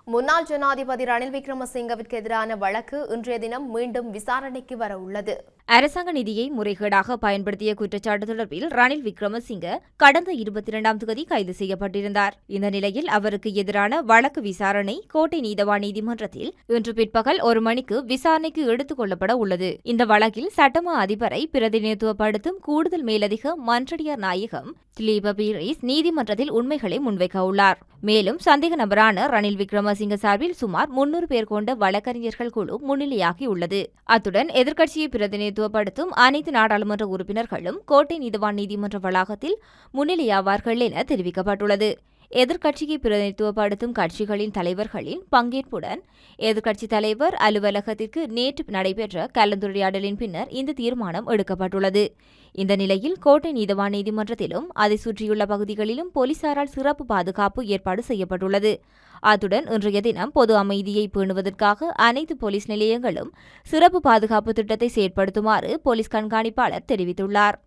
முன்னாள் ஜனாதிபதி ரணில் விக்ரமசிங்கவிற்கு எதிரான வழக்கு இன்றைய தினம் மீண்டும் விசாரணைக்கு வர உள்ளது. அரசாங்க நிதியை முறைகேடாக பயன்படுத்திய குற்றச்சாட்டு தொடர்பில் ரணில் விக்ரமசிங்க கடந்த 22ஆம் தேதி கைது செய்யப்பட்டிருந்தார். இந்த நிலையில் அவருக்கு எதிரான வழக்கு விசாரணை கோட்டை நீதவான் நீதிமன்றத்தில் இன்று பிற்பகல் 1 மணிக்கு விசாரணைக்கு எடுத்துக் கொள்ளப்பட உள்ளது. இந்த வழக்கில் சட்டமா அதிபரை பிரதிநிதித்துவப்படுத்தும் கூடுதல் மேலதிக மன்றடியார் நாயகம் திலீப பீரிஸ் நீதிமன்றத்தில் உண்மைகளை முன்வைக்க உள்ளார். மேலும் சந்தேக நபரான ரணில் விக்ரமசிங்க சார்பில் சுமார் 300 பேர் கொண்ட வழக்கறிஞர்கள் குழு முன்னிலையாகியுள்ளது. அத்துடன் எதிர்க்கட்சியை பிரதிநிதித்துவப்படுத்தும் அனைத்து நாடாளுமன்ற உறுப்பினர்களும் கோட்டை நீதவான் நீதிமன்ற வளாகத்தில் முன்னிலையாவார்கள் என தெரிவிக்கப்பட்டுள்ளது. எதிர்க்கட்சியை பிரதிநிதித்துவப்படுத்தும் கட்சிகளின் தலைவர்களின் பங்கேற்புடன் எதிர்க்கட்சித் தலைவர் அலுவலகத்திற்கு நேற்று நடைபெற்ற கலந்துரையாடலின் பின்னர் இந்த தீர்மானம் எடுக்கப்பட்டுள்ளது. இந்த நிலையில் கோட்டை நீதவான் நீதிமன்றத்திலும் அதை சுற்றியுள்ள பகுதிகளிலும் போலீசாரால் சிறப்பு பாதுகாப்பு ஏற்பாடு செய்யப்பட்டுள்ளது. அத்துடன் இன்றைய தினம் பொது அமைதியை பேணுவதற்காக அனைத்து போலீஸ் நிலையங்களும் சிறப்பு பாதுகாப்பு திட்டத்தை செயற்படுத்துமாறு போலீஸ் கண்காணிப்பாளர் தெரிவித்துள்ளார்.